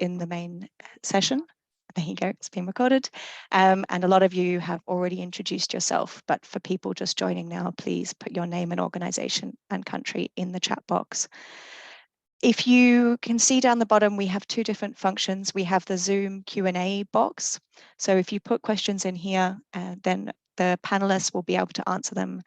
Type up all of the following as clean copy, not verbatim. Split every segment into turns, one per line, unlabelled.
in the main session. There you go, it's being recorded. And a lot of you have already introduced yourself, but for people just joining now, please put your name and organization and country in the chat box. If you can see down the bottom, we have two different functions. We have the Zoom Q&A box. So if you put questions in here, then the panelists will be able to answer them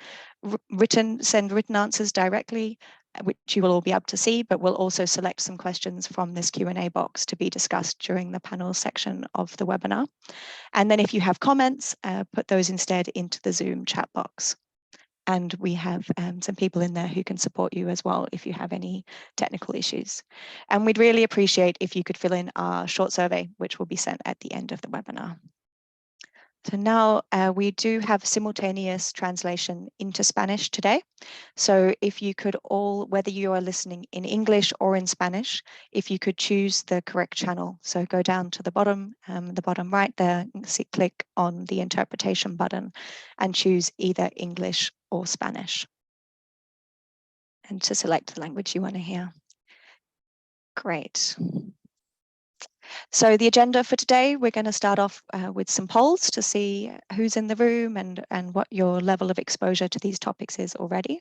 send written answers directly, which you will all be able to see, but we'll also select some questions from this Q&A box to be discussed during the panel section of the webinar. And then if you have comments, put those instead into the Zoom chat box. And we have some people in there who can support you as well if you have any technical issues. And we'd really appreciate if you could fill in our short survey, which will be sent at the end of the webinar. So now we do have simultaneous translation into Spanish today. So if you could all, whether you are listening in English or in Spanish, if you could choose the correct channel. So go down to the bottom right there, click on the interpretation button and choose either English or Spanish. And to select the language you want to hear. Great. So the agenda for today, we're going to start off with some polls to see who's in the room and what your level of exposure to these topics is already.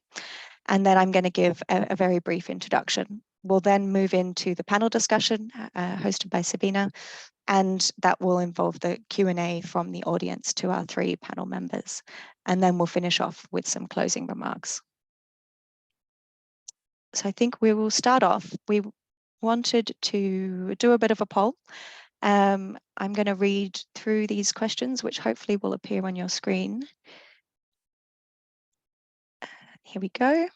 And then I'm going to give a very brief introduction. We'll then move into the panel discussion hosted by Sabina, and that will involve the Q&A from the audience to our three panel members. And then we'll finish off with some closing remarks. So I think we will start off. We wanted to do a bit of a poll. I'm going to read through these questions, which hopefully will appear on your screen. Here we go.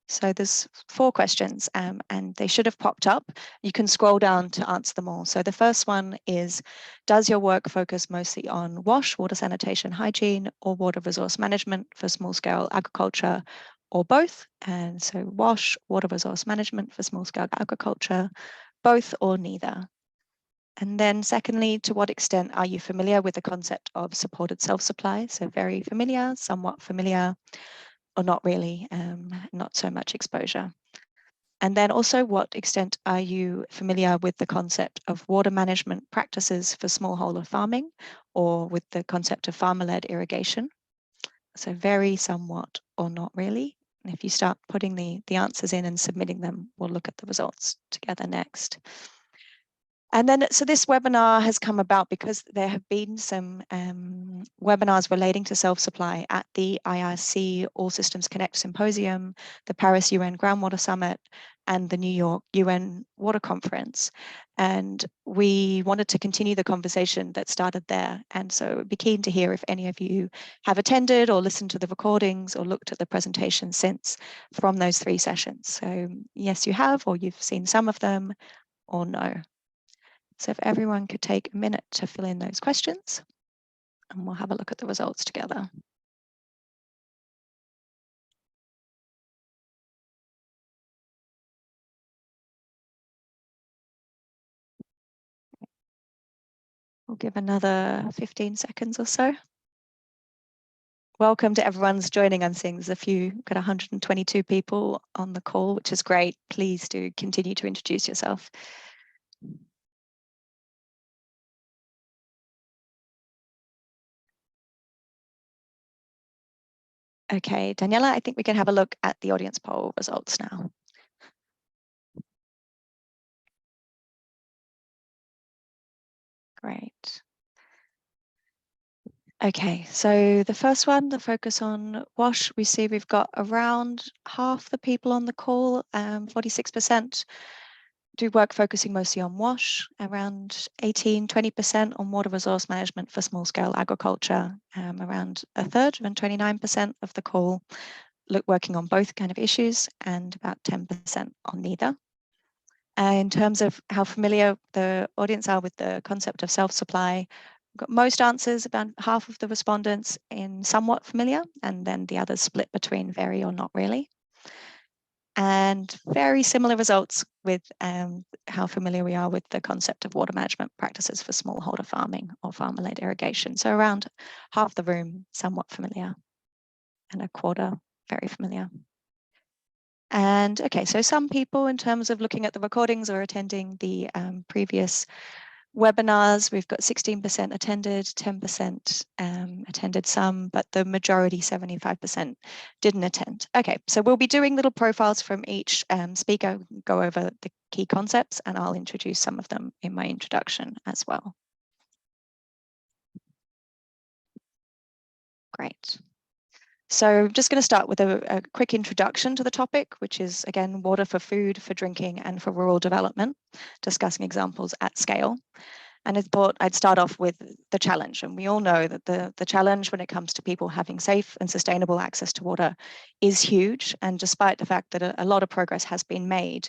So there's 4 questions and they should have popped up. You can scroll down to answer them all. So the first one is, does your work focus mostly on WASH, water sanitation, hygiene, or water resource management for small-scale agriculture, or both? And so WASH, water resource management for small-scale agriculture, both or neither. And then secondly, to what extent are you familiar with the concept of supported self-supply? So very familiar, somewhat familiar, or not really, not so much exposure. And then also, what extent are you familiar with the concept of water management practices for smallholder farming, or with the concept of farmer-led irrigation? So very, somewhat, or not really. And if you start putting the answers in and submitting them, we'll look at the results together next. And then, so this webinar has come about because there have been some webinars relating to self-supply at the IRC All Systems Connect Symposium, the Paris UN Groundwater Summit, and the New York UN Water Conference. And we wanted to continue the conversation that started there. And so I'd be keen to hear if any of you have attended or listened to the recordings or looked at the presentation since from those 3 sessions. So yes, you have, or you've seen some of them, or no. So if everyone could take a minute to fill in those questions, and we'll have a look at the results together. We'll give another 15 seconds or so. Welcome to everyone's joining. I'm seeing there's got 122 people on the call, which is great. Please do continue to introduce yourself. Okay, Daniela, I think we can have a look at the audience poll results now. Great. Okay, so the first one, the focus on WASH, we see we've got around half the people on the call, 46% do work focusing mostly on WASH, around 20% on water resource management for small-scale agriculture, around a third, around 29% of the call working on both kind of issues, and about 10% on neither. In terms of how familiar the audience are with the concept of self-supply, got most answers, about half of the respondents in somewhat familiar, and then the others split between very or not really. And very similar results with how familiar we are with the concept of water management practices for smallholder farming or farmer-led irrigation. So around half the room somewhat familiar, and a quarter very familiar. And okay, so some people, in terms of looking at the recordings or attending the previous webinars, we've got 16% attended, 10% attended some, but the majority, 75%, didn't attend. Okay, so we'll be doing little profiles from each speaker, go over the key concepts, and I'll introduce some of them in my introduction as well. Great. So I'm just going to start with a quick introduction to the topic, which is, again, water for food, for drinking, and for rural development, discussing examples at scale. And I thought I'd start off with the challenge. And we all know that the challenge when it comes to people having safe and sustainable access to water is huge. And despite the fact that a lot of progress has been made,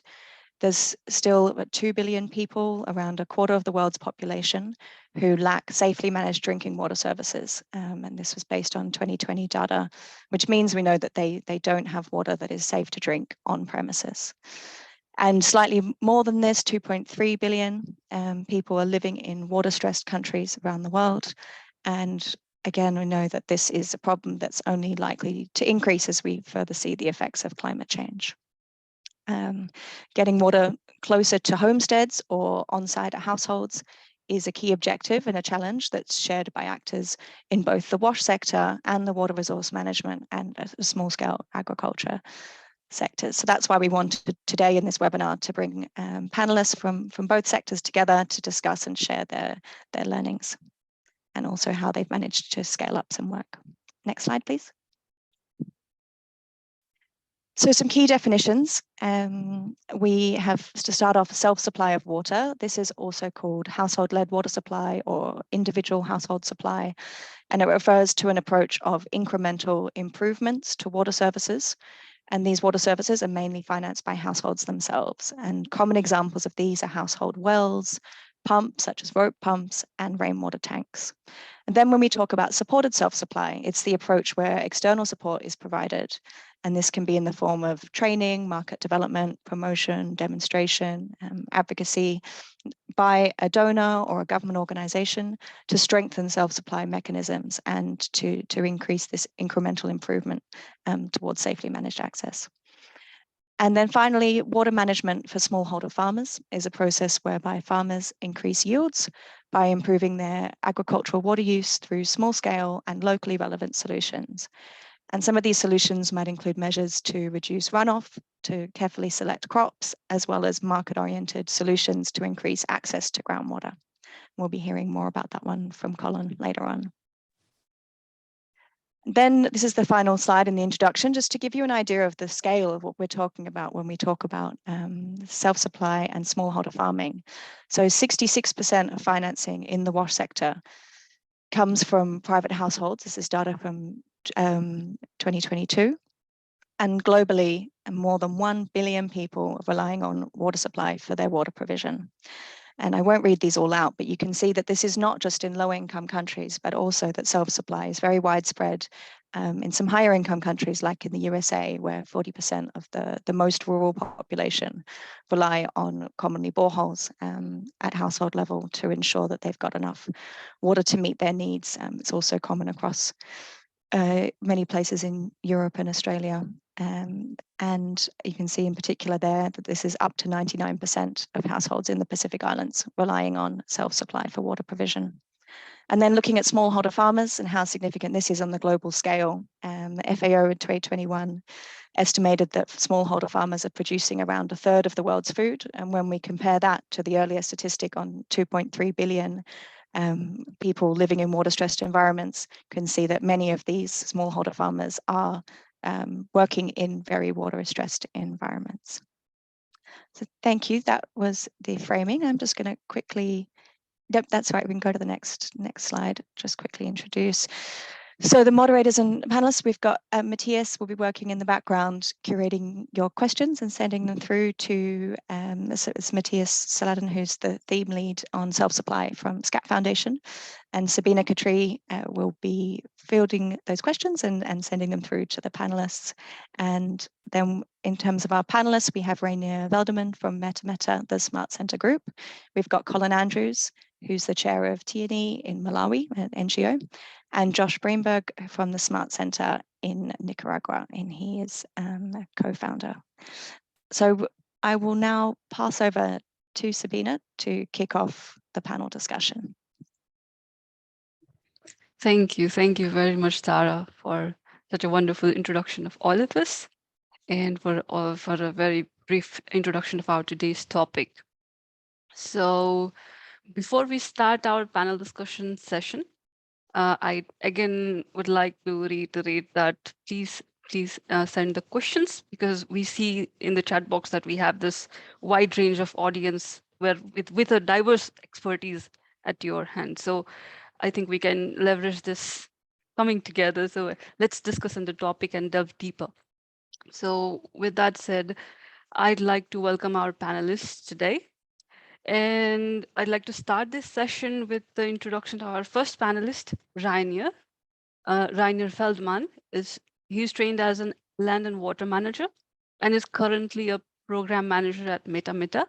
there's still about 2 billion people, around a quarter of the world's population, who lack safely managed drinking water services. And this was based on 2020 data, which means we know that they don't have water that is safe to drink on premises. And slightly more than this, 2.3 billion people are living in water-stressed countries around the world. And again, we know that this is a problem that's only likely to increase as we further see the effects of climate change. Getting water closer to homesteads or on-site households is a key objective and a challenge that's shared by actors in both the WASH sector and the water resource management and small-scale agriculture sectors. So that's why we wanted today in this webinar to bring panelists from both sectors together to discuss and share their learnings, and also how they've managed to scale up some work. Next slide, please. So some key definitions. We have to start off self-supply of water. This is also called household-led water supply or individual household supply. And it refers to an approach of incremental improvements to water services. And these water services are mainly financed by households themselves. And common examples of these are household wells, pumps such as rope pumps, and rainwater tanks. And then when we talk about supported self-supply, it's the approach where external support is provided. And this can be in the form of training, market development, promotion, demonstration, advocacy by a donor or a government organization to strengthen self-supply mechanisms and to increase this incremental improvement towards safely managed access. And then finally, water management for smallholder farmers is a process whereby farmers increase yields by improving their agricultural water use through small-scale and locally relevant solutions. And some of these solutions might include measures to reduce runoff, to carefully select crops, as well as market-oriented solutions to increase access to groundwater. We'll be hearing more about that one from Colin later on. Then this is the final slide in the introduction, just to give you an idea of the scale of what we're talking about when we talk about self-supply and smallholder farming. So 66% of financing in the WASH sector comes from private households. This is data from 2022. And globally, more than 1 billion people are relying on water supply for their water provision. And I won't read these all out, but you can see that this is not just in low-income countries, but also that self-supply is very widespread in some higher-income countries, like in the USA, where 40% of the most rural population rely on commonly boreholes at household level to ensure that they've got enough water to meet their needs. It's also common across many places in Europe and Australia. And you can see in particular there that this is up to 99% of households in the Pacific Islands relying on self-supply for water provision. And then looking at smallholder farmers and how significant this is on the global scale, the FAO in 2021 estimated that smallholder farmers are producing around a third of the world's food. And when we compare that to the earlier statistic on 2.3 billion people living in water-stressed environments, can see that many of these smallholder farmers are working in very water-stressed environments. So thank you. That was the framing. I'm just going to quickly, yep, that's right. We can go to the next slide. Just quickly introduce. So the moderators and panelists, we've got Matthias will be working in the background, curating your questions and sending them through to it's Matthias Saladin, who's the theme lead on self-supply from SCAP Foundation. And Sabina Katri will be fielding those questions and sending them through to the panelists. And then in terms of our panelists, we have Reinier Veldman from Meta, the Smart Centre Group. We've got Colin Andrews, who's the chair of Tiyeni in Malawi, an NGO, and Josh Briemberg from the Smart Center in Nicaragua, and he is a co-founder. So I will now pass over to Sabina to kick off the panel discussion.
Thank you very much, Tara, for such a wonderful introduction of all of us, and for a very brief introduction of our today's topic. So before we start our panel discussion session, I again would like to reiterate that please send the questions, because we see in the chat box that we have this wide range of audience with a diverse expertise at your hand. So I think we can leverage this coming together. So let's discuss on the topic and delve deeper. So with that said, I'd like to welcome our panelists today. And I'd like to start this session with the introduction to our first panelist, Reinier. Reinier Veldman he's trained as a land and water manager and is currently a program manager at Meta,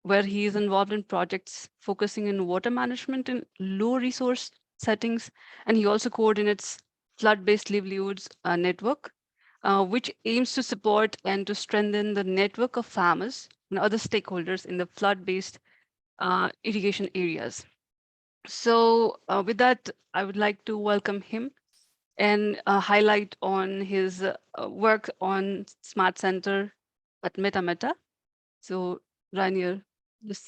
where he is involved in projects focusing in water management in low resource settings. And he also coordinates flood-based livelihoods network, which aims to support and to strengthen the network of farmers and other stakeholders in the flood-based irrigation areas. So with that, I would like to welcome him and highlight on his work on Smart Center at Meta. So Reinier, the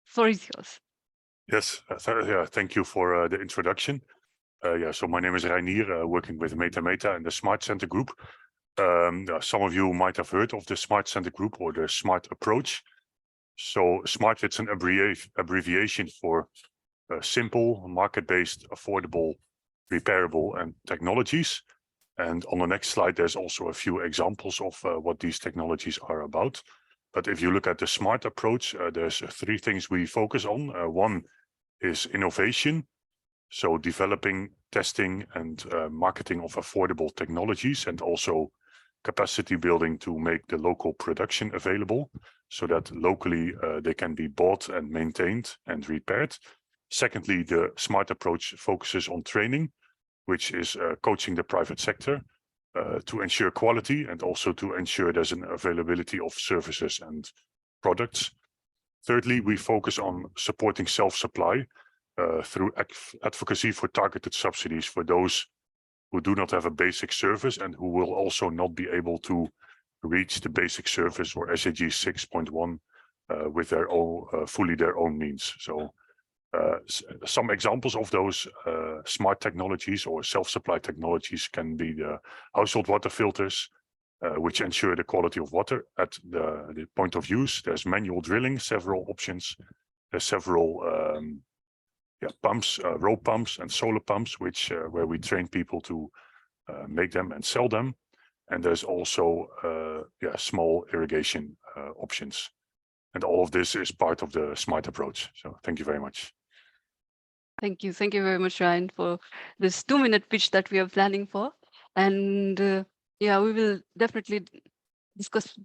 floor is yours.
Yes, thank you for the introduction. So my name is Reinier, working with Meta and the Smart Center Group. Some of you might have heard of the Smart Center Group or the Smart Approach. So SMART, it's an abbreviation for simple, market-based, affordable, repairable, and technologies. And on the next slide, there's also a few examples of what these technologies are about. But if you look at the SMART approach, there's three things we focus on. One is innovation, so developing, testing, and marketing of affordable technologies, and also capacity building to make the local production available so that locally they can be bought and maintained and repaired. Secondly, the SMART approach focuses on training, which is coaching the private sector to ensure quality and also to ensure there's an availability of services and products. Thirdly, we focus on supporting self-supply through advocacy for targeted subsidies for those who do not have a basic service and who will also not be able to reach the basic service or SAG 6.1 with their own fully their own means. So some examples of those smart technologies or self-supply technologies can be the household water filters, which ensure the quality of water at the point of use. There's manual drilling, several options. There's several pumps, rope pumps and solar pumps, which where we train people to make them and sell them. And there's also small irrigation options. And all of this is part of the SMART approach. So thank you very much.
Thank you very much, Ryan, for this 2-minute pitch that we are planning for. And we will definitely discuss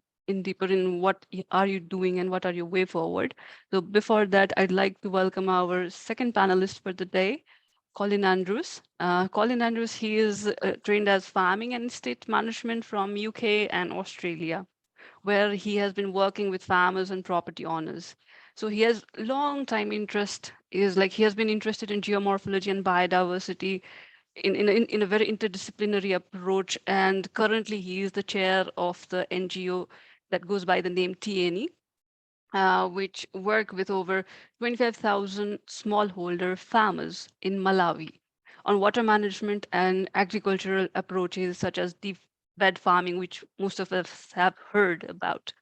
deeper in what are you doing and what are your way forward. So before that, I'd like to welcome our second panelist for the day, Colin Andrews. Colin Andrews, he is trained as farming and estate management from UK and Australia, where he has been working with farmers and property owners. So he has long time interest, he has been interested in geomorphology and biodiversity in a very interdisciplinary approach. And currently he is the chair of the NGO that goes by the name Tiyeni, which work with over 25,000 smallholder farmers in Malawi on water management and agricultural approaches such as deep bed farming, which most of us have heard about.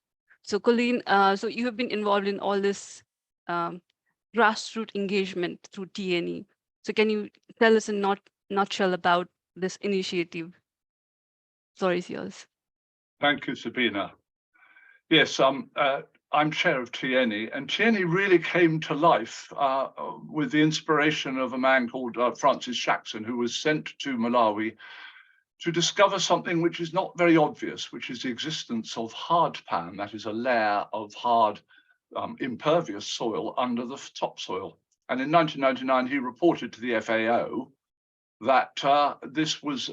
So Colin, so you have been involved in all this grassroots engagement through Tiyeni. So can you tell us in nutshell about this initiative? Floor is yours.
Thank you, Sabina. Yes, I'm chair of Tiyeni, and Tiyeni really came to life with the inspiration of a man called Francis Shaxson, who was sent to Malawi to discover something which is not very obvious, which is the existence of hard pan, that is a layer of hard impervious soil under the topsoil. And in 1999, he reported to the FAO that this was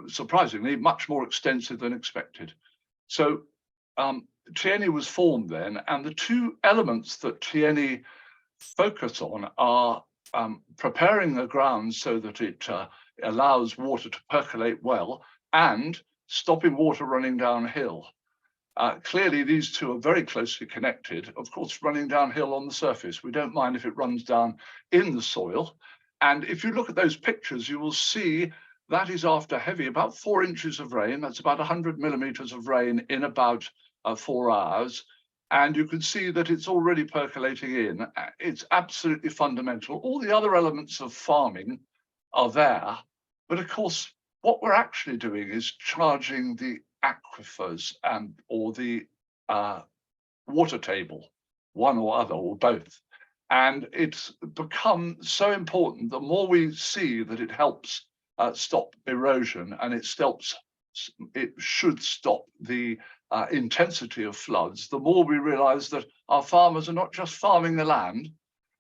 surprisingly much more extensive than expected. So Tiyeni was formed then, and the two elements that Tiyeni focus on are preparing the ground so that it allows water to percolate well and stopping water running downhill. Clearly, these two are very closely connected. Of course, running downhill on the surface, we don't mind if it runs down in the soil. And if you look at those pictures, you will see that is after heavy, about 4 inches of rain. That's about 100 millimeters of rain in about 4 hours. And you can see that it's already percolating in. It's absolutely fundamental. All the other elements of farming are there. But of course, what we're actually doing is charging the aquifers or the water table, one or other or both. And it's become so important. The more we see that it helps stop erosion, and it should stop the intensity of floods, the more we realize that our farmers are not just farming the land,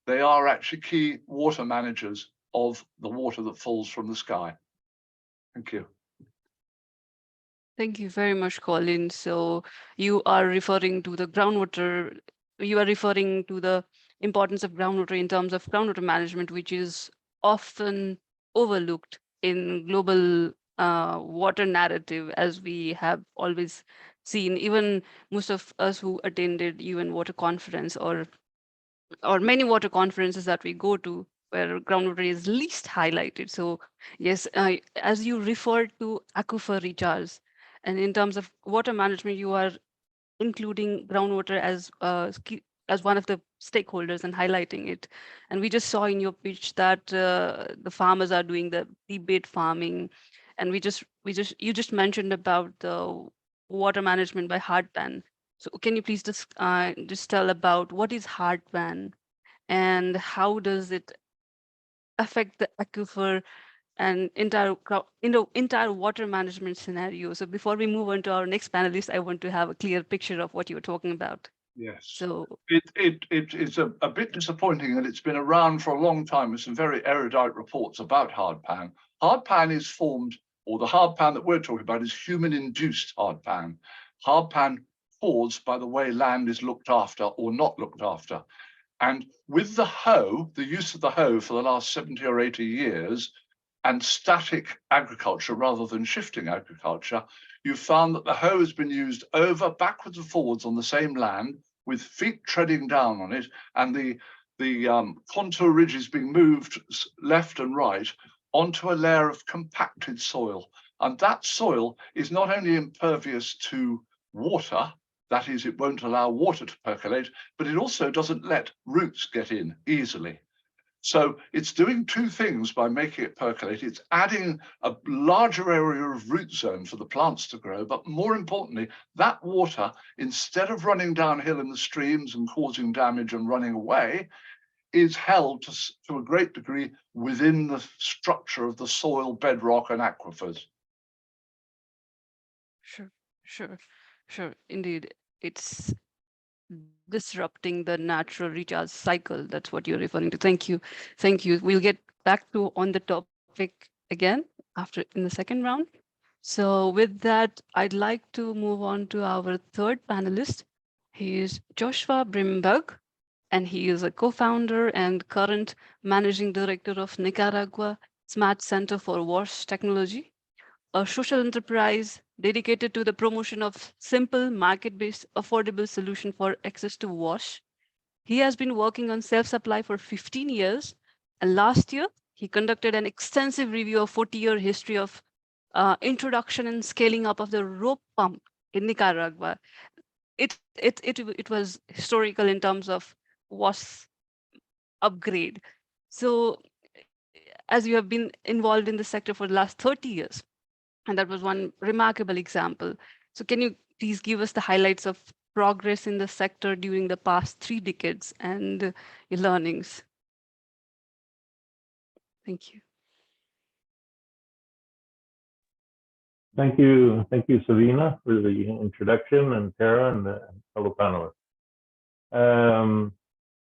they are actually key water managers of the water that falls from the sky. Thank you.
Thank you very much, Colin. So you are referring to the groundwater, you are referring to the importance of groundwater in terms of groundwater management, which is often overlooked in global water narrative, as we have always seen. Even most of us who attended UN Water Conference or many water conferences that we go to, where groundwater is least highlighted. So yes, as you referred to aquifer recharge, and in terms of water management, you are including groundwater as one of the stakeholders and highlighting it. And we just saw in your pitch that the farmers are doing the deep-bed farming, and you just mentioned about the water management by hardpan. So can you please just tell about what is hardpan and how does it affect the aquifer and entire water management scenario? So before we move on to our next panelist, I want to have a clear picture of what you're talking about.
Yes.
So
it's a bit disappointing that it's been around for a long time with some very erudite reports about hardpan. Hardpan is formed, or the hardpan that we're talking about is human-induced hardpan. Hardpan caused by the way land is looked after or not looked after. And with the hoe, the use of the hoe for the last 70 or 80 years, and static agriculture rather than shifting agriculture, you've found that the hoe has been used backwards and forwards on the same land with feet treading down on it, and the contour ridges being moved left and right onto a layer of compacted soil. And that soil is not only impervious to water, that is, it won't allow water to percolate, but it also doesn't let roots get in easily. So it's doing two things by making it percolate. It's adding a larger area of root zone for the plants to grow, but more importantly, that water, instead of running downhill in the streams and causing damage and running away, is held to a great degree within the structure of the soil, bedrock, and aquifers.
Sure. Indeed, it's disrupting the natural recharge cycle. That's what you're referring to. Thank you. We'll get back to on the topic again in the second round. So with that, I'd like to move on to our third panelist. He is Joshua Briemberg, and he is a co-founder and current managing director of Nicaragua Smart Center for WASH Technology, a social enterprise dedicated to the promotion of simple, market-based, affordable solution for access to WASH. He has been working on self-supply for 15 years, and last year, he conducted an extensive review of 40-year history of introduction and scaling up of the rope pump in Nicaragua. It was historical in terms of WASH upgrade. So as you have been involved in the sector for the last 30 years, and that was one remarkable example. So can you please give us the highlights of progress in the sector during the past 3 decades and your learnings? Thank you.
Thank you, Savina, for the introduction, and Tara and the fellow panelists.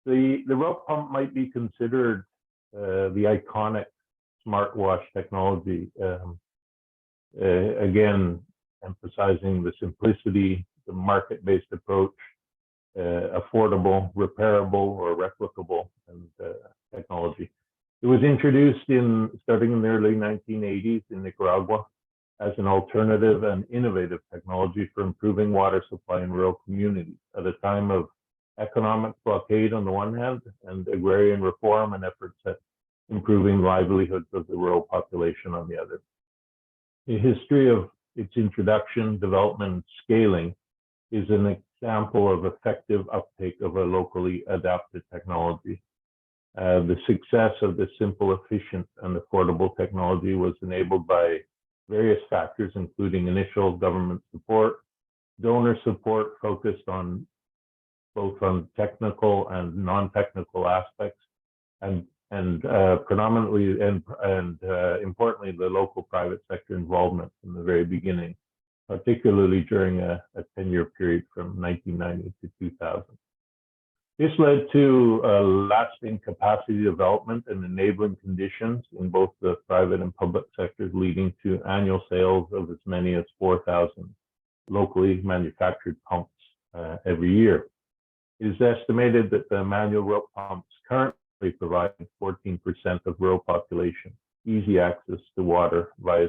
The rope pump might be considered the iconic smartwash technology. Again, emphasizing the simplicity, the market-based approach, affordable, repairable, or replicable technology. It was introduced starting in the early 1980s in Nicaragua as an alternative and innovative technology for improving water supply in rural communities at a time of economic blockade on the one hand and agrarian reform and efforts at improving livelihoods of the rural population on the other. The history of its introduction, development, and scaling is an example of effective uptake of a locally adapted technology. The success of this simple, efficient, and affordable technology was enabled by various factors, including initial government support, donor support focused on both on technical and non-technical aspects, and predominantly and importantly, the local private sector involvement from the very beginning, particularly during a 10-year period from 1990 to 2000. This led to lasting capacity development and enabling conditions in both the private and public sectors, leading to annual sales of as many as 4,000 locally manufactured pumps every year. It is estimated that the manual rope pumps currently provide 14% of rural population easy access to water via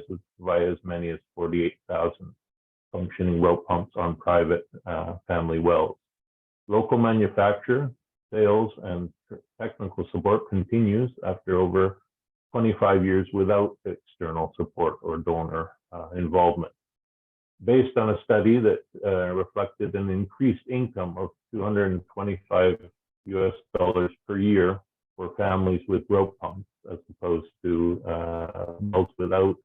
as many as 48,000 functioning rope pumps on private family wells. Local manufacture, sales, and technical support continues after over 25 years without external support or donor involvement. Based on a study that reflected an increased income of $225 per year for families with rope pumps, as opposed to those without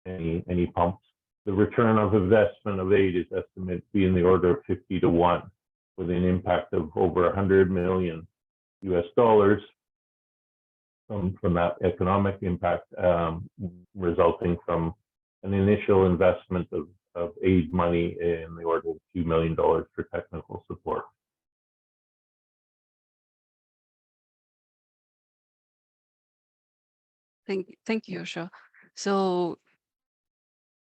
any pumps, the return of investment of aid is estimated to be in the order of 50 to 1, with an impact of over $100 million from that economic impact, resulting from an initial investment of aid money in the order of $2 million for technical support.
Thank you, Joshua. So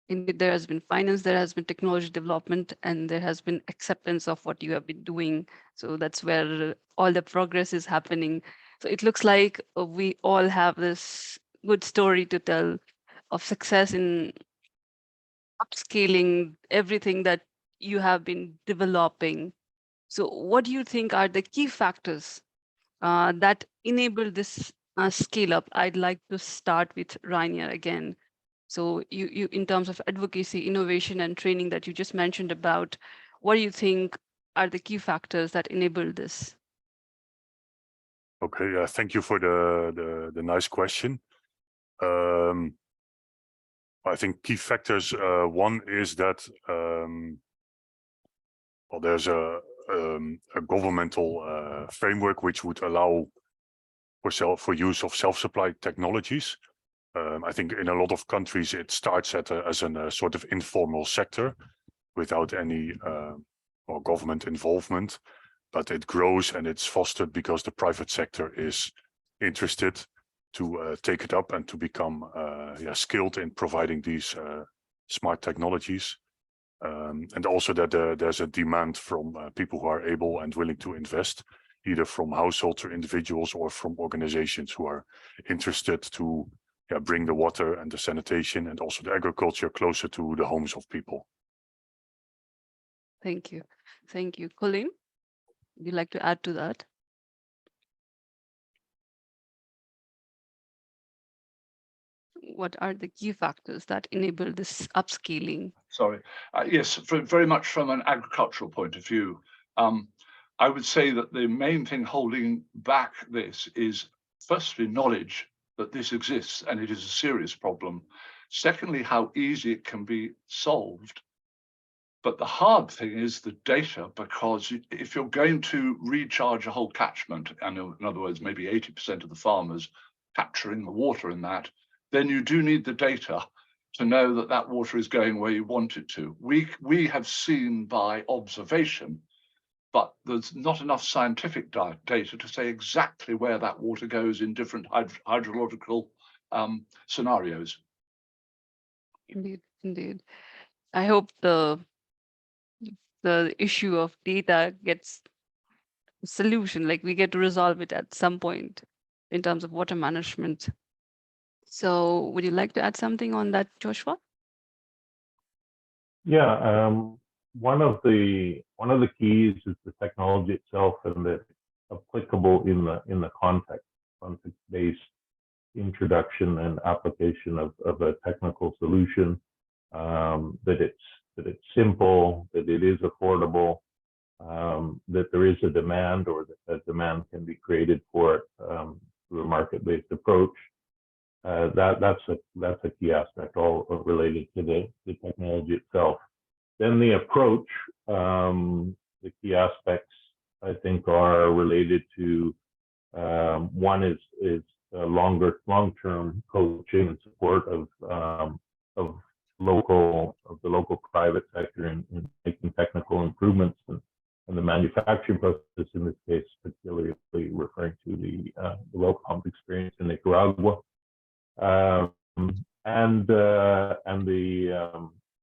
indeed, there has been finance, there has been technology development, and there has been acceptance of what you have been doing. So that's where all the progress is happening. So it looks like we all have this good story to tell of success in upscaling everything that you have been developing. So what do you think are the key factors that enable this scale up? I'd like to start with Reinier again. So you in terms of advocacy, innovation, and training that you just mentioned about, what do you think are the key factors that enable this?
Okay, thank you for the nice question. I think key factors, one is that well, there's a governmental framework which would allow for use of self-supply technologies. I think in a lot of countries it starts as a sort of informal sector without any or government involvement, but it grows and it's fostered because the private sector is interested to take it up and to become skilled in providing these smart technologies. And also that there's a demand from people who are able and willing to invest, either from households or individuals or from organizations who are interested to bring the water and the sanitation and also the agriculture closer to the homes of people.
Thank you. Thank you. Colin, would you like to add to that? What are the key factors that enable this upscaling?
Sorry. Yes, very much from an agricultural point of view. I would say that the main thing holding back this is, firstly, knowledge that this exists and it is a serious problem. Secondly, how easy it can be solved. But the hard thing is the data, because if you're going to recharge a whole catchment, and in other words, maybe 80% of the farmers capturing the water in that, then you do need the data to know that that water is going where you want it to. We have seen by observation, but there's not enough scientific data to say exactly where that water goes in different hydrological scenarios.
Indeed, indeed. I hope the issue of data gets a solution, like we get to resolve it at some point in terms of water management. So would you like to add something on that, Joshua?
Yeah, one of the keys is the technology itself, and that applicable in the context-based introduction and application of a technical solution. That it's simple, that it is affordable, that there is a demand, or that a demand can be created for it through a market-based approach. That's a key aspect, all related to the technology itself. Then the approach, the key aspects I think are related to one is long-term coaching and support of the local private sector in making technical improvements and the manufacturing process, in this case, particularly referring to the well pump experience in Nicaragua. And the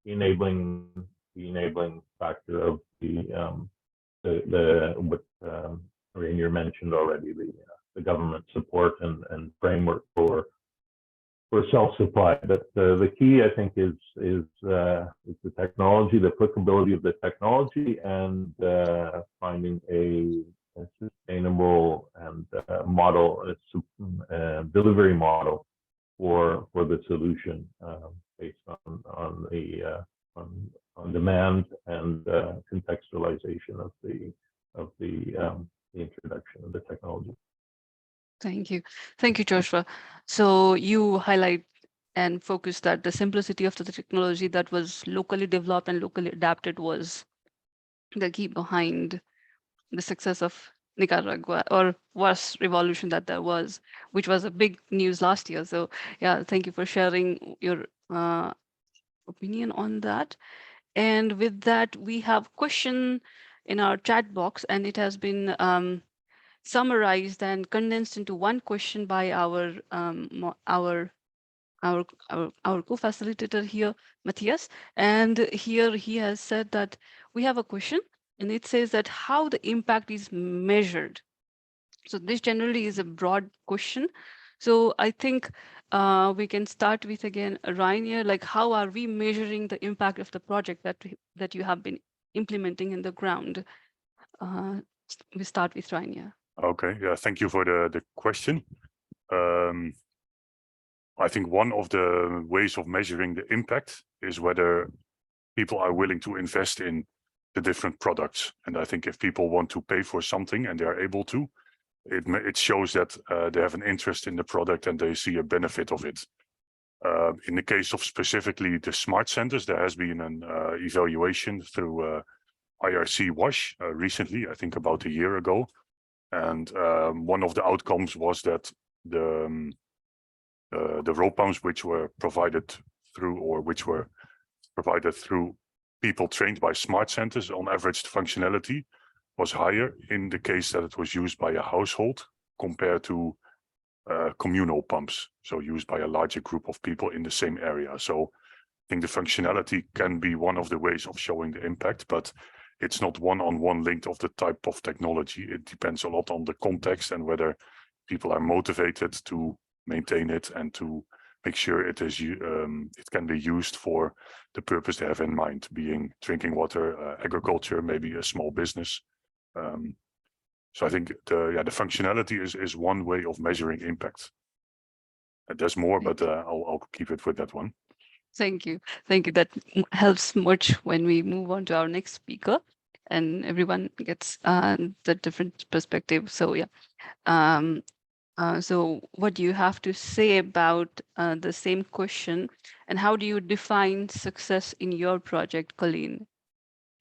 enabling factor of what Reinier mentioned already, the government support and framework for self-supply. But the key, I think, is the technology, the applicability of the technology, and finding a sustainable and delivery model for the solution based on demand and contextualization of the introduction of the technology.
Thank you, Joshua. So you highlight and focus that the simplicity of the technology that was locally developed and locally adapted was the key behind the success of Nicaragua, or worse revolution that there was, which was a big news last year. So yeah, thank you for sharing your opinion on that. And with that, we have a question in our chat box, and it has been summarized and condensed into one question by our co-facilitator here, Matthias. And here he has said that we have a question, and it says that how the impact is measured. So this generally is a broad question. So I think we can start with, again, Reinier, like how are we measuring the impact of the project that you have been implementing in the ground? We start with Reinier.
Okay, yeah, thank you for the question. I think one of the ways of measuring the impact is whether people are willing to invest in the different products. And I think if people want to pay for something and they are able to, it shows that they have an interest in the product and they see a benefit of it. In the case of specifically the smart centers, there has been an evaluation through IRC WASH recently, I think about a year ago. And one of the outcomes was that the row pumps which were provided through people trained by smart centers, on average, the functionality was higher in the case that it was used by a household compared to communal pumps, so used by a larger group of people in the same area. So I think the functionality can be one of the ways of showing the impact, but it's not one-on-one linked of the type of technology. It depends a lot on the context and whether people are motivated to maintain it and to make sure it can be used for the purpose they have in mind, being drinking water, agriculture, maybe a small business. So I think the functionality is one way of measuring impact. There's more, but I'll keep it with that one.
Thank you. That helps much when we move on to our next speaker, and everyone gets the different perspective. So yeah. So what do you have to say about the same question, and how do you define success in your project, Colin?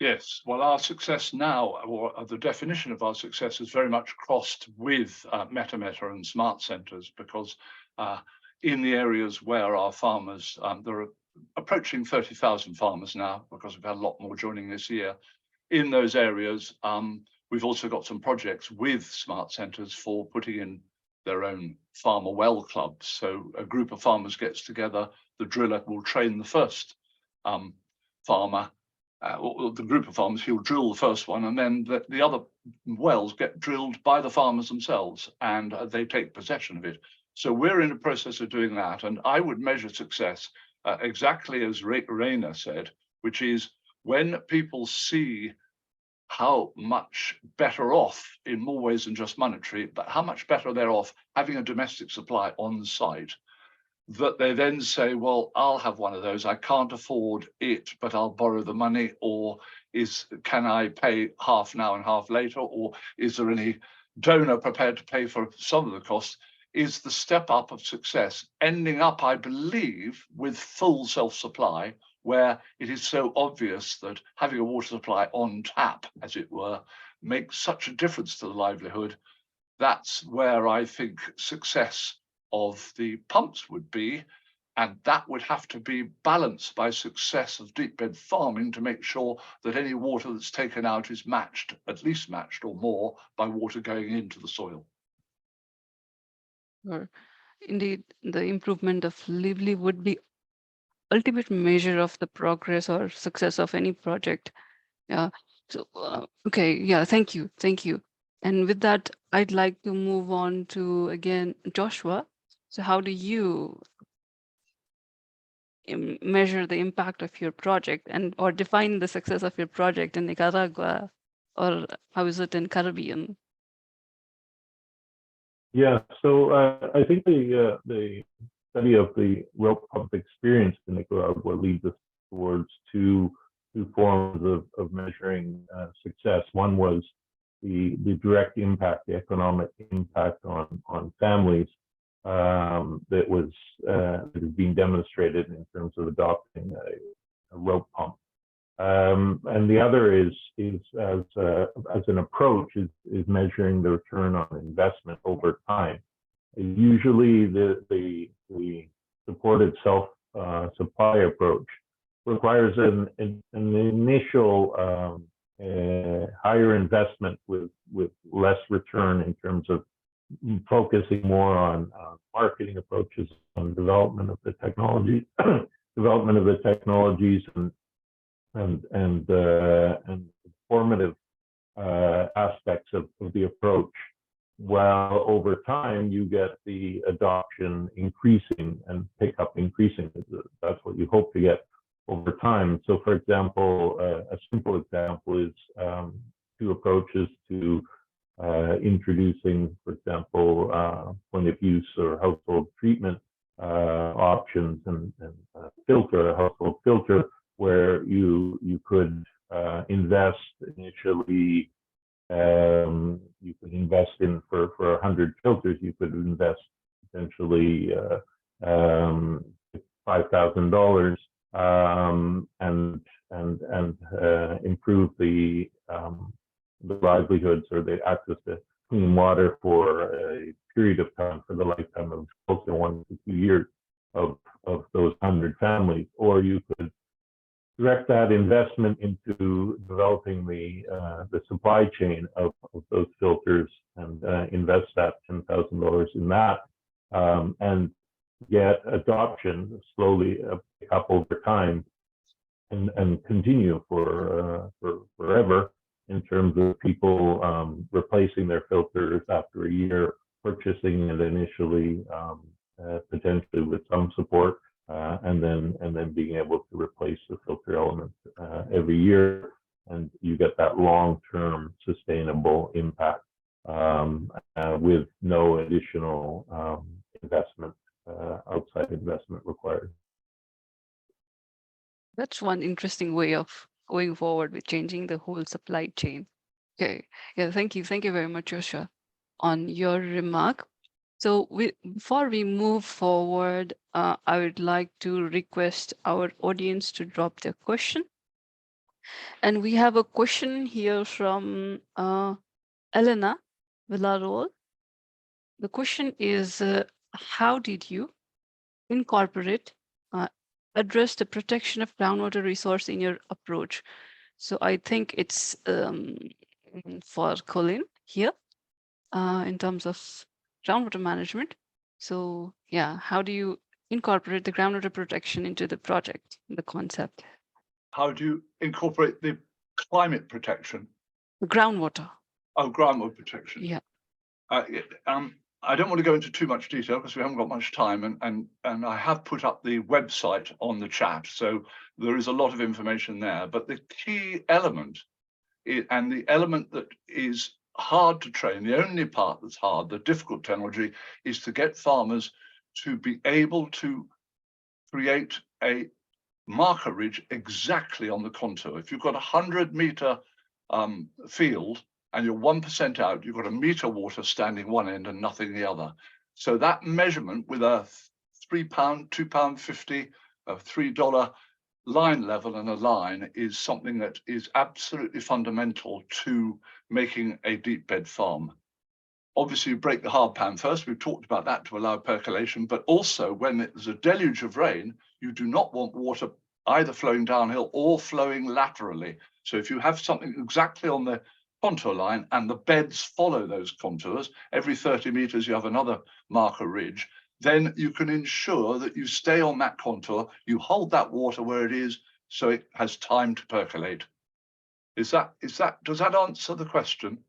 Yes, well, our success now, or the definition of our success, is very much crossed with MetaMeta and smart centers, because in the areas where our farmers, there are approaching 30,000 farmers now, because we've had a lot more joining this year. In those areas, We've also got some projects with smart centres for putting in their own farmer well clubs. So a group of farmers gets together, the driller will train the first farmer, or the group of farmers, he'll drill the first one, and then the other wells get drilled by the farmers themselves, and they take possession of it. So we're in a process of doing that, and I would measure success exactly as Reinier said, which is when people see how much better off, in more ways than just monetary, but how much better they're off having a domestic supply on site, that they then say, well, I'll have one of those. I can't afford it, but I'll borrow the money. Or can I pay half now and half later? Or is there any donor prepared to pay for some of the costs? Is the step up of success ending up, I believe, with full self-supply, where it is so obvious that having a water supply on tap, as it were, makes such a difference to the livelihood. That's where I think success of the pumps would be, and that would have to be balanced by success of deep bed farming to make sure that any water that's taken out is matched, at least matched or more, by water going into the soil.
Or indeed, the improvement of livelihood would be ultimate measure of the progress or success of any project. Yeah. So okay. Yeah. Thank you. Thank you. And with that, I'd like to move on to again Joshua. So how do you measure the impact of your project and or define the success of your project in Nicaragua, or how is it in Caribbean?
Yeah, so I think the study of the rope pump experience in Nicaragua leads us towards two forms of measuring success. One was the direct impact, the economic impact on families that is being demonstrated in terms of adopting a rope pump. And the other is as an approach is measuring the return on investment over time. Usually the supported self supply approach requires an initial higher investment with less return in terms of focusing more on marketing approaches, on development of the technology, and formative aspects of the approach, while over time you get the adoption increasing and pickup increasing. That's what you hope to get over time. So for example, a simple example is two approaches to introducing, for example, point of use or household treatment options and a household filter, where you could invest initially. You could invest in for 100 filters. You could invest potentially $5,000 and improve the livelihoods or the access to clean water for a period of time, for the lifetime of close to 1 to 2 years of those 100 families. Or you could direct that investment into developing the supply chain of those filters and invest that $10,000 in that, and get adoption slowly pick up over time and continue for forever in terms of people replacing their filters after a year, purchasing it initially, potentially with some support, and then being able to replace the filter elements every year, and you get that long-term sustainable impact with no additional investment, outside investment required.
That's one interesting way of going forward with changing the whole supply chain. Okay. Yeah. Thank you. Thank you very much, Joshua, on your remark. So before we move forward, I would like to request our audience to drop their question. And we have a question here from Elena Villarol. The question is, how did you incorporate, address the protection of groundwater resource in your approach? So I think it's for Colin here in terms of groundwater management. So yeah, how do you incorporate the groundwater protection into the project, the concept?
How do you incorporate the climate protection?
Groundwater.
Oh, groundwater protection.
Yeah.
I don't want to go into too much detail because we haven't got much time, and I have put up the website on the chat, so there is a lot of information there. But the key element, and the element that is hard to train, the only part that's hard, the difficult technology, is to get farmers to be able to create a marker ridge exactly on the contour. If you've got a 100-meter field and you're 1% out, you've got a meter water standing one end and nothing the other. So that measurement with a £3, £2.50, a $3 line level and a line is something that is absolutely fundamental to making a deep bed farm. Obviously, you break the hard pan first. We've talked about that to allow percolation, but also when there's a deluge of rain, you do not want water either flowing downhill or flowing laterally. So if you have something exactly on the contour line and the beds follow those contours, every 30 meters you have another marker ridge, then you can ensure that you stay on that contour, you hold that water where it is so it has time to percolate. Does that answer the question?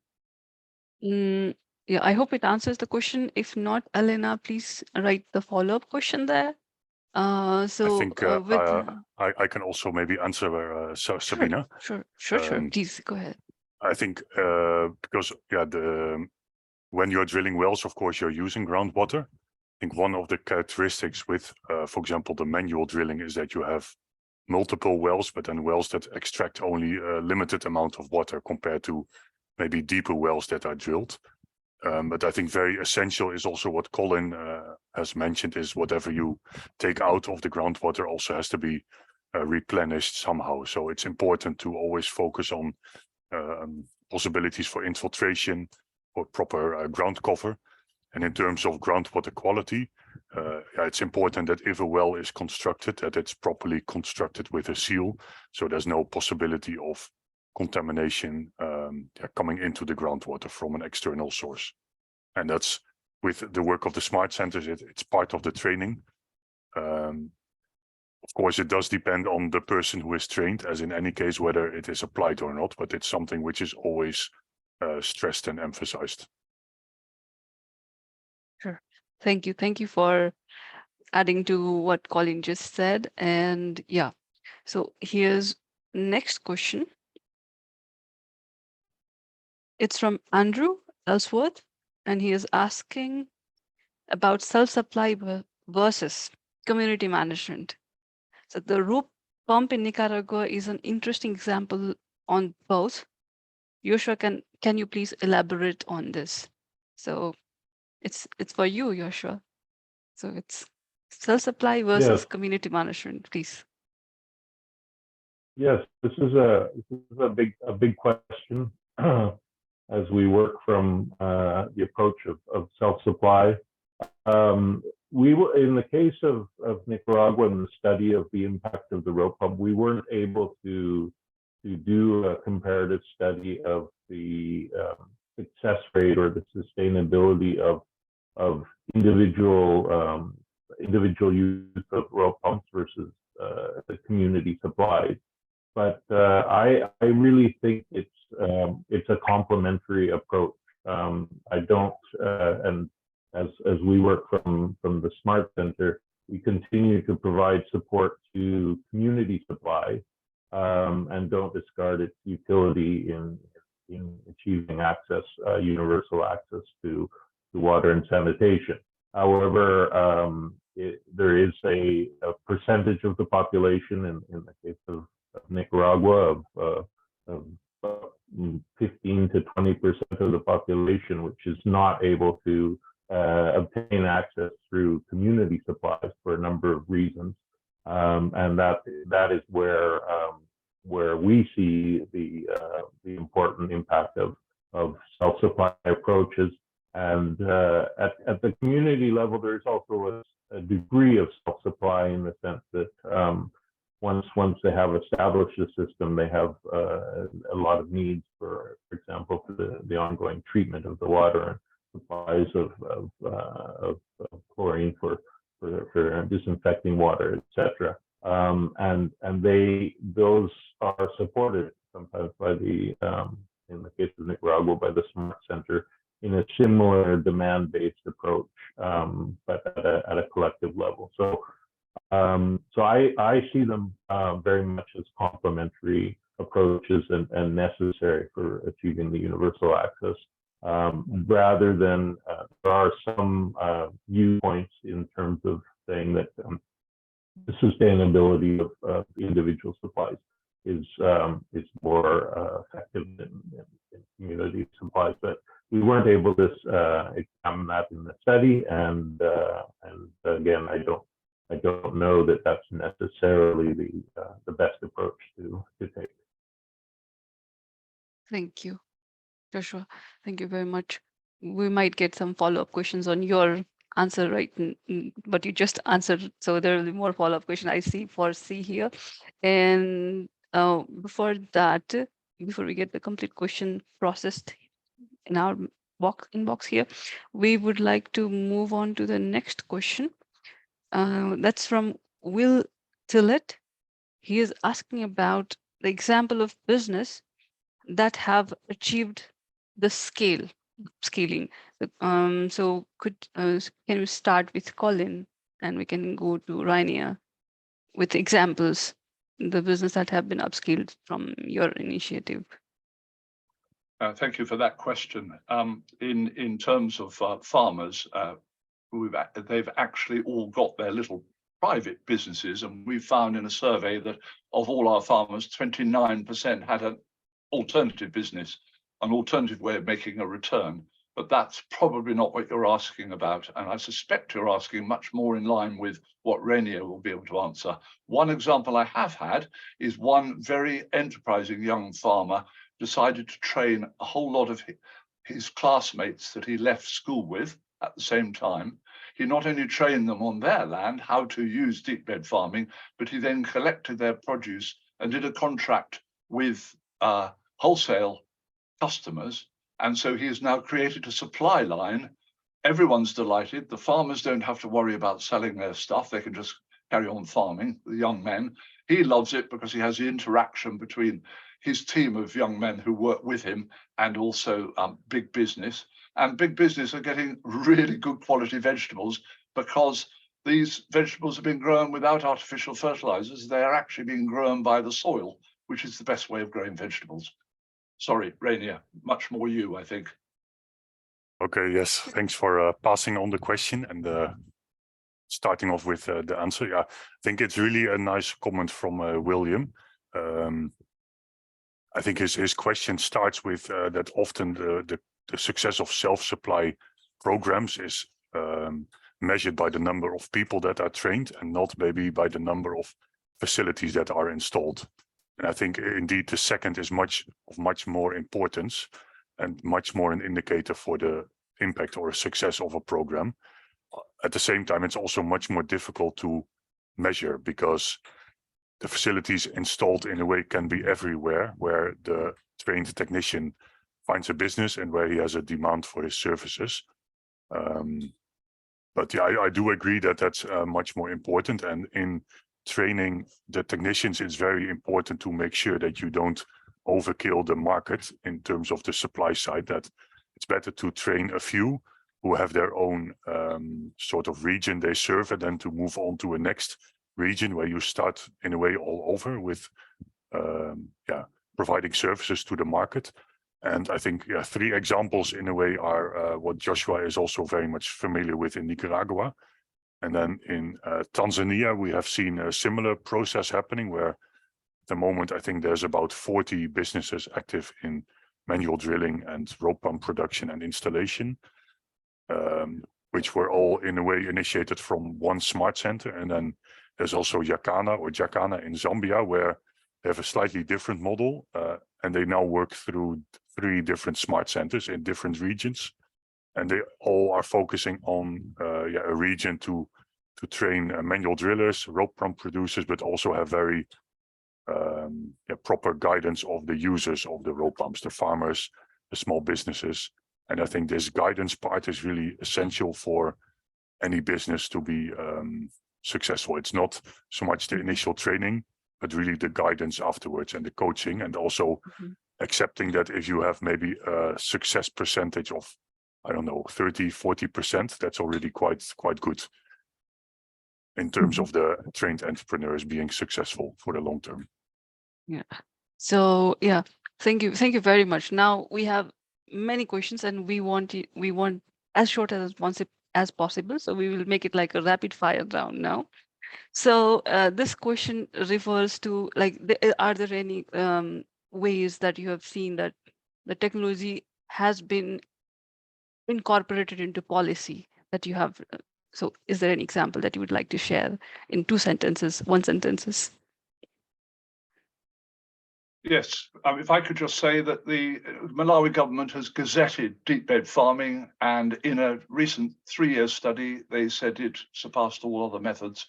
Yeah, I hope it answers the question. If not, Elena, please write the follow-up question there.
I think I can also maybe answer Sabina.
Sure. Please go ahead.
I think because when you're drilling wells, of course, you're using groundwater. I think one of the characteristics with, for example, the manual drilling is that you have multiple wells, but then wells that extract only a limited amount of water compared to maybe deeper wells that are drilled. But I think very essential is also what Colin has mentioned, is whatever you take out of the groundwater also has to be replenished somehow. So it's important to always focus on possibilities for infiltration or proper ground cover. And in terms of groundwater quality, it's important that if a well is constructed, that it's properly constructed with a seal, so there's no possibility of contamination coming into the groundwater from an external source. And that's with the work of the smart centers, it's part of the training. Of course, it does depend on the person who is trained, as in any case, whether it is applied or not, but it's something which is always stressed and emphasized.
Sure. Thank you. Thank you for adding to what Colin just said. And yeah, so here's next question. It's from Andrew Ellsworth, and he is asking about self-supply versus community management. So the rope pump in Nicaragua is an interesting example on both. Joshua, can you please elaborate on this? So it's for you, Joshua. So it's self-supply versus community management, please.
Yes, this is a big question as we work from the approach of self-supply. We were, in the case of Nicaragua and the study of the impact of the rope pump, we weren't able to do a comparative study of the success rate or the sustainability of individual use of rope pumps versus the community supplies. But I really think it's a complementary approach. I don't, and as we work from the Smart Center, we continue to provide support to community supply and don't discard its utility in achieving access, universal access to water and sanitation. However, there is a percentage of the population in the case of Nicaragua of 15 to 20% of the population, which is not able to obtain access through community supplies for a number of reasons, and that is where we see the important impact of self-supply approaches. And at the community level, there's also a degree of self-supply in the sense that once they have established a system, they have a lot of needs for example, for the ongoing treatment of the water and supplies of chlorine for disinfecting water, etc. And those are supported sometimes by the in the case of Nicaragua by the Smart Center in a similar demand-based approach, but at a collective level. So I see them very much as complementary approaches and necessary for achieving the universal access, rather than there are some viewpoints in terms of saying that the sustainability of individual supplies is more effective than community supplies, but we weren't able to examine that in the study, and again, I don't know that that's necessarily the best approach to take.
Thank you, Joshua. Thank you very much. We might get some follow-up questions on your answer, right? But you just answered, so there will be more follow-up question I foresee here. And before that, before we get the complete question processed in our inbox here, we would like to move on to the next question. That's from Will Tillett. He is asking about the example of business that have achieved the scaling. So can we start with Colin, and we can go to Reinier with examples, the business that have been upscaled from your initiative.
Thank you for that question. In terms of farmers, they've actually all got their little private businesses, and we found in a survey that of all our farmers, 29% had an alternative business, an alternative way of making a return. But that's probably not what you're asking about, and I suspect you're asking much more in line with what Reinier will be able to answer. One example I have had is one very enterprising young farmer decided to train a whole lot of his classmates that he left school with at the same time. He not only trained them on their land how to use deep bed farming, but he then collected their produce and did a contract with wholesale customers. And so he has now created a supply line. Everyone's delighted. The farmers don't have to worry about selling their stuff. They can just carry on farming, the young men. He loves it because he has the interaction between his team of young men who work with him and also big business. And big business are getting really good quality vegetables because these vegetables have been grown without artificial fertilizers. They are actually being grown by the soil, which is the best way of growing vegetables. Sorry, Reinier, much more you, I think.
Okay, yes, thanks for passing on the question and starting off with the answer. Yeah, I think it's really a nice comment from William. I think his question starts with that often the success of self-supply programs is measured by the number of people that are trained and not maybe by the number of facilities that are installed. And I think indeed the second is much more importance and much more an indicator for the impact or success of a program. At the same time, it's also much more difficult to measure because the facilities installed in a way can be everywhere where the trained technician finds a business and where he has a demand for his services. But yeah, I do agree that that's much more important. And in training the technicians, it's very important to make sure that you don't overkill the market in terms of the supply side, that it's better to train a few who have their own sort of region they serve, and then to move on to a next region where you start in a way all over with providing services to the market. And I think 3 examples in a way are what Joshua is also very much familiar with in Nicaragua. And then in Tanzania, we have seen a similar process happening where at the moment, I think there's about 40 businesses active in manual drilling and rope pump production and installation, which were all in a way initiated from one smart center. And then there's also Jacana in Zambia, where they have a slightly different model, and they now work through 3 different smart centers in different regions. And they all are focusing on a region to train manual drillers, rope pump producers, but also have very proper guidance of the users of the rope pumps, the farmers, the small businesses. And I think this guidance part is really essential for any business to be successful. It's not so much the initial training, but really the guidance afterwards and the coaching, and also accepting that if you have maybe a success percentage of, I don't know, 30–40%, that's already quite good in terms of the trained entrepreneurs being successful for the long term.
Yeah. So yeah, thank you very much. Now we have many questions, and we want as short as possible. So we will make it like a rapid fire round now. So this question refers to, like, are there any ways that you have seen that the technology has been incorporated into policy that you have? So is there an example that you would like to share in 2 sentences, 1 sentences?
Yes, if I could just say that the Malawi government has gazetted deep bed farming, and in a recent 3-year study, they said it surpassed all other methods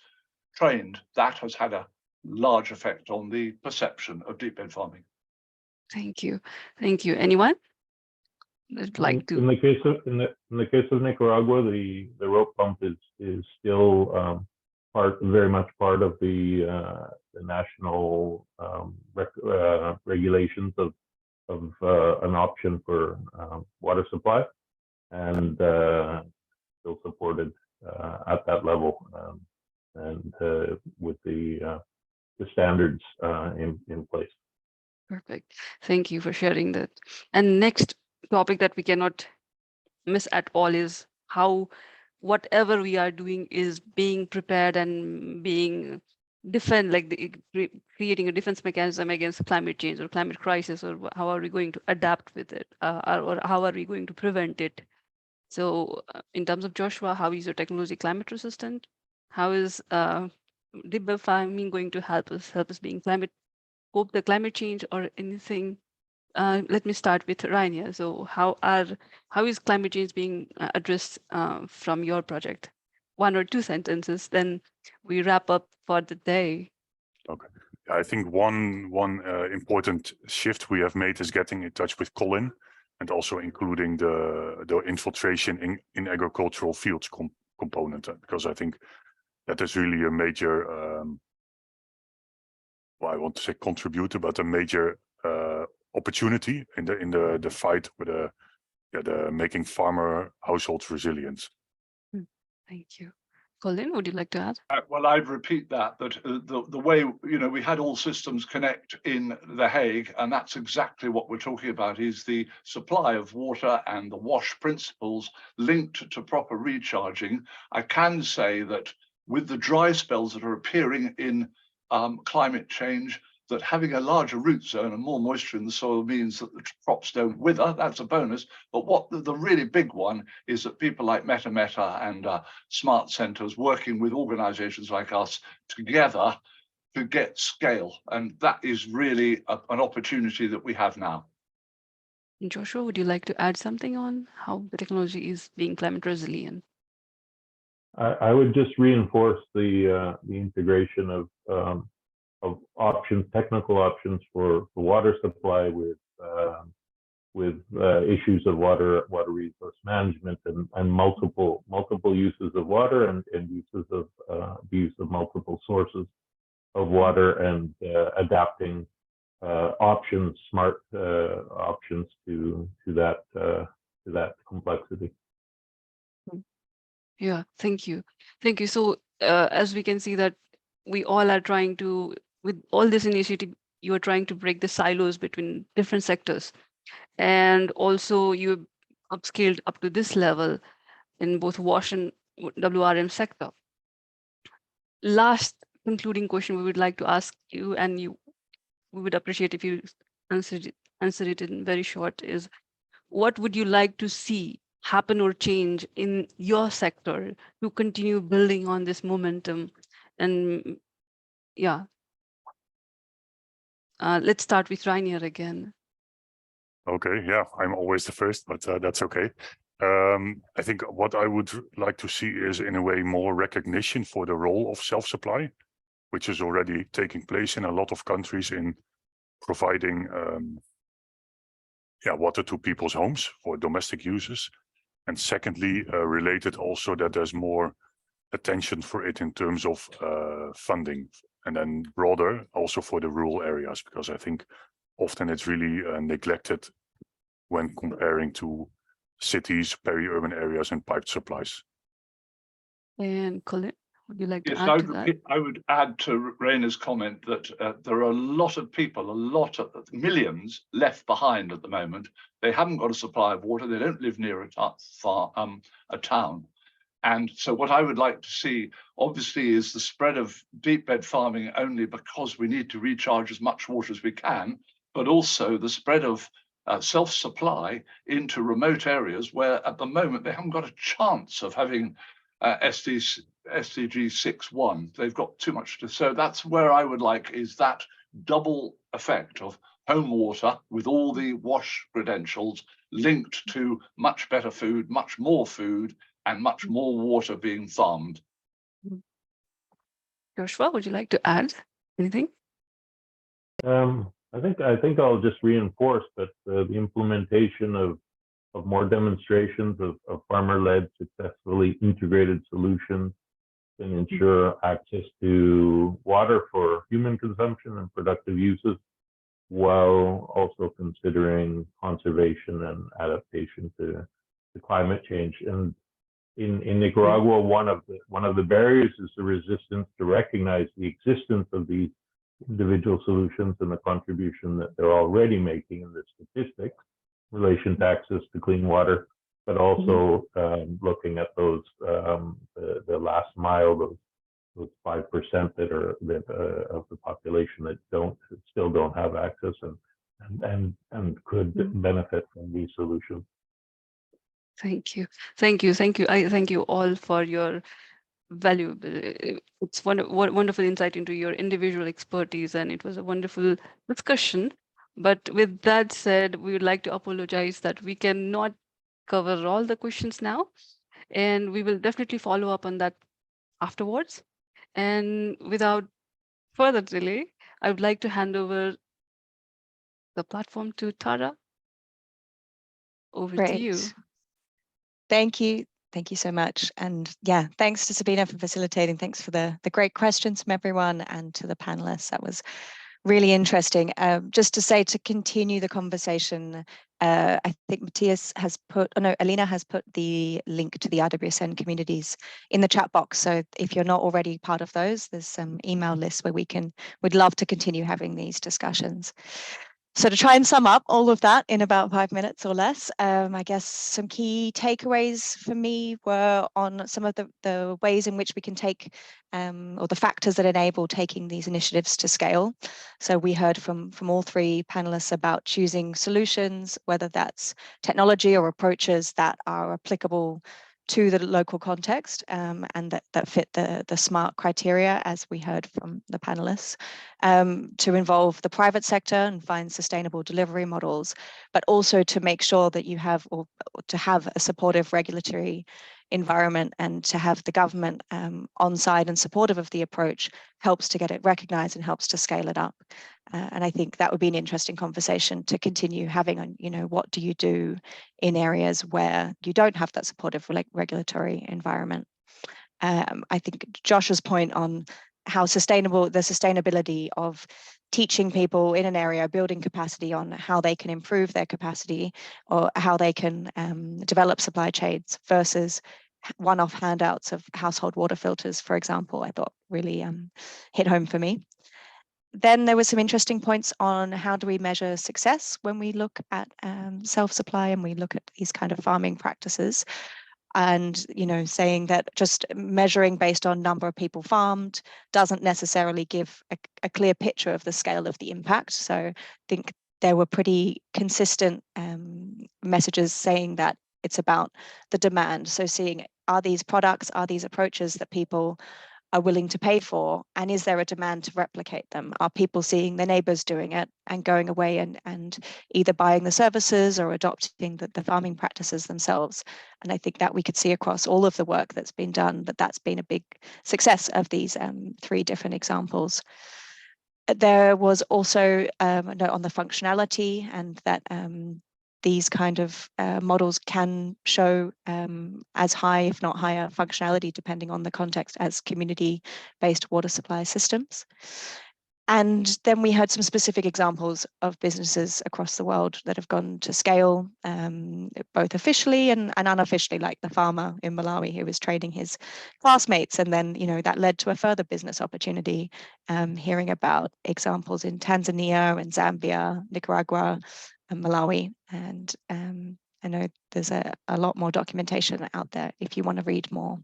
trained. That has had a large effect on the perception of deep bed farming.
Thank you. Anyone would like to?
In the case of Nicaragua, the rope pump is still very much part of the national regulations of an option for water supply, and still supported at that level, and with the standards in place.
Perfect. Thank you for sharing that. And next topic that we cannot miss at all is how whatever we are doing is being prepared and being creating a defense mechanism against climate change or climate crisis, or how are we going to adapt with it, or how are we going to prevent it? So in terms of Joshua, how is your technology climate resistant? How is deep bed farming going to help us being cope the climate change or anything? Let me start with Reinier. So how is climate change being addressed from your project? 1 or 2 sentences, then we wrap up for the day.
Okay. I think one important shift we have made is getting in touch with Colin, and also including the infiltration in agricultural fields component, because I think that is really a major, I want to say contributor, but a major opportunity in the fight with the making farmer households resilient.
Thank you. Colin, would you like to add?
Well, I'd repeat that the way, we had all systems connect in The Hague, and that's exactly what we're talking about, is the supply of water and the WASH principles linked to proper recharging. I can say that with the dry spells that are appearing in climate change, that having a larger root zone and more moisture in the soil means that the crops don't wither. That's a bonus. But what the really big one is that people like Meta and smart centers working with organizations like us together to get scale. And that is really an opportunity that we have now.
And Joshua, would you like to add something on how the technology is being climate resilient?
I would just reinforce the integration of options, technical options for water supply with issues of water resource management and multiple uses of water and uses of the use of multiple sources of water, and adapting options, smart options to that complexity.
Yeah, thank you. So as we can see that we all are trying to, with all this initiative, you are trying to break the silos between different sectors, and also you upscaled up to this level in both WASH and WRM sector. Last concluding question we would like to ask you, and we would appreciate if you answer it in very short, is what would you like to see happen or change in your sector to continue building on this momentum? And yeah, let's start with Reinier again.
Okay, yeah, I'm always the first, but that's okay. I think what I would like to see is, in a way, more recognition for the role of self-supply, which is already taking place in a lot of countries in providing water to people's homes for domestic uses. And secondly, related also that there's more attention for it in terms of funding, and then broader also for the rural areas, because I think often it's really neglected when comparing to cities, peri-urban areas, and piped supplies.
And Colin, would you like to
Yes,
add to that?
I would add to Reiner's comment that there are a lot of people, millions left behind at the moment. They haven't got a supply of water. They don't live near a town. And so what I would like to see, obviously, is the spread of deep bed farming only because we need to recharge as much water as we can, but also the spread of self-supply into remote areas where at the moment they haven't got a chance of having SDG 6.1. They've got too much to, so that's where I would like is that double effect of home water with all the WASH credentials linked to much better food, much more food, and much more water being farmed.
Joshua, would you like to add anything?
I think I'll just reinforce that the implementation of more demonstrations of farmer-led, successfully integrated solutions can ensure access to water for human consumption and productive uses, while also considering conservation and adaptation to climate change. And in Nicaragua, one of the barriers is the resistance to recognize the existence of these individual solutions and the contribution that they're already making in the statistics in relation to access to clean water, but also looking at those the last mile, those 5% that of the population that still don't have access and could benefit from these solutions.
Thank you. I thank you all for your valuable. It's wonderful insight into your individual expertise, and it was a wonderful discussion. But with that said, we would like to apologize that we cannot cover all the questions now, and we will definitely follow up on that afterwards. And without further delay, I would like to hand over the platform to Tara. Over to you.
Thank you. Thank you so much. And yeah, thanks to Sabina for facilitating. Thanks for the great questions from everyone, and to the panelists. That was really interesting. Just to say, to continue the conversation, I think Alina has put the link to the RWSN communities in the chat box. So if you're not already part of those, there's some email lists where we'd love to continue having these discussions. So to try and sum up all of that in about 5 minutes or less, I guess some key takeaways for me were on some of the ways in which we can take, or the factors that enable taking these initiatives to scale. So we heard from all three panelists about choosing solutions, whether that's technology or approaches that are applicable to the local context, and that fit the SMART criteria, as we heard from the panelists, to involve the private sector and find sustainable delivery models, but also to make sure that you have, or to have a supportive regulatory environment, and to have the government on side and supportive of the approach helps to get it recognized and helps to scale it up. And I think that would be an interesting conversation to continue having on, what do you do in areas where you don't have that supportive regulatory environment? I think Josh's point on how the sustainability of teaching people in an area, building capacity on how they can improve their capacity, or how they can develop supply chains versus one-off handouts of household water filters, for example, I thought really hit home for me. Then there were some interesting points on how do we measure success when we look at self-supply and we look at these kind of farming practices. And, saying that just measuring based on number of people farmed doesn't necessarily give a clear picture of the scale of the impact. So I think there were pretty consistent messages saying that it's about the demand. So seeing, are these products, are these approaches that people are willing to pay for? And is there a demand to replicate them? Are people seeing their neighbors doing it and going away and either buying the services or adopting the farming practices themselves? And I think that we could see across all of the work that's been done that that's been a big success of these 3 different examples. There was also a note on the functionality, and that these kind of models can show as high, if not higher, functionality depending on the context as community-based water supply systems. And then we had some specific examples of businesses across the world that have gone to scale, both officially and unofficially, like the farmer in Malawi who was training his classmates. And then, that led to a further business opportunity, hearing about examples in Tanzania and Zambia, Nicaragua, and Malawi. And I know there's a lot more documentation out there if you want to read more.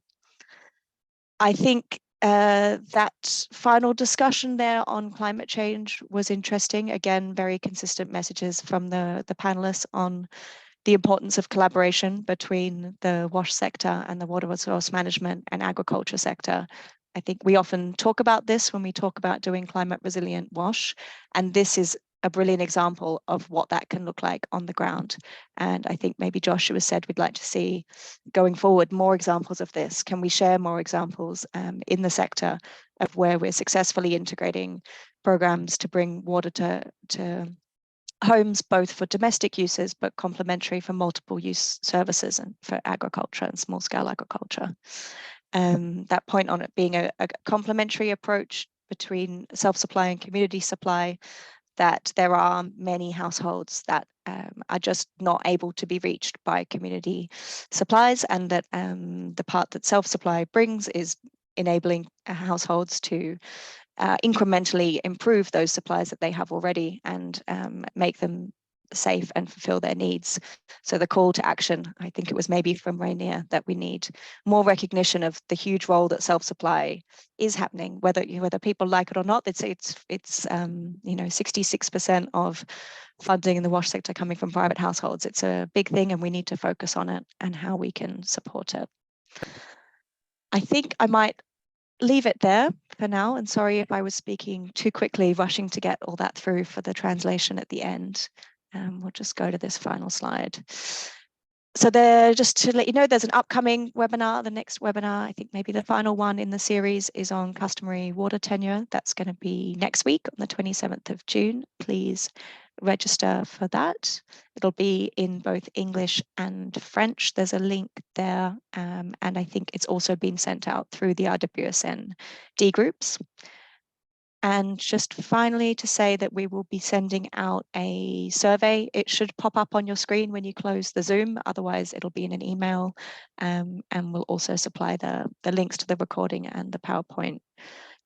I think that final discussion there on climate change was interesting. Again, very consistent messages from the panelists on the importance of collaboration between the WASH sector and the water resource management and agriculture sector. I think we often talk about this when we talk about doing climate resilient WASH, and this is a brilliant example of what that can look like on the ground. And I think maybe Joshua said we'd like to see going forward more examples of this. Can we share more examples in the sector of where we're successfully integrating programs to bring water to homes, both for domestic uses, but complementary for multiple use services and for agriculture and small scale agriculture. That point on it being a complementary approach between self-supply and community supply, that there are many households that are just not able to be reached by community supplies, and that the part that self-supply brings is enabling households to incrementally improve those supplies that they have already and make them safe and fulfill their needs. So the call to action, I think it was maybe from Reinier, that we need more recognition of the huge role that self-supply is happening, whether people like it or not. It's 66% of funding in the WASH sector coming from private households. It's a big thing, and we need to focus on it and how we can support it. I think I might leave it there for now, and sorry if I was speaking too quickly, rushing to get all that through for the translation at the end. We'll just go to this final slide. So there, just to let you know, there's an upcoming webinar. The next webinar, I think maybe the final one in the series, is on customary water tenure. That's going to be next week on the 27th of June. Please register for that. It'll be in both English and French. There's a link there, and I think it's also been sent out through the RWSN D groups. And just finally to say that we will be sending out a survey. It should pop up on your screen when you close the Zoom, otherwise it'll be in an email, and we'll also supply the links to the recording and the PowerPoint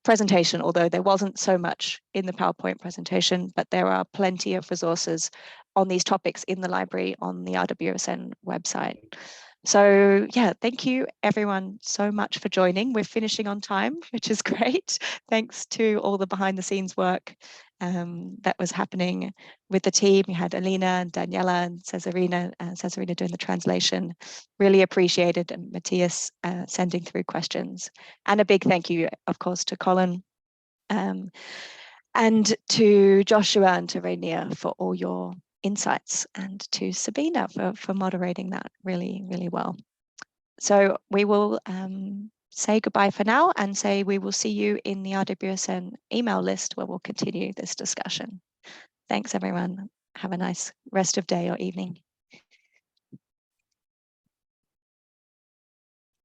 presentation, although there wasn't so much in the PowerPoint presentation, but there are plenty of resources on these topics in the library on the RWSN website. So yeah, thank you everyone so much for joining. We're finishing on time, which is great. Thanks to all the behind the scenes work that was happening with the team. We had Alina and Daniela and Cesarina doing the translation. Really appreciated, and Matthias sending through questions. And a big thank you, of course, to Colin and to Joshua and to Reinier for all your insights, and to Sabina for moderating that really, really well. So we will say goodbye for now and say we will see you in the RWSN email list where we'll continue this discussion. Thanks everyone. Have a nice rest of day or evening.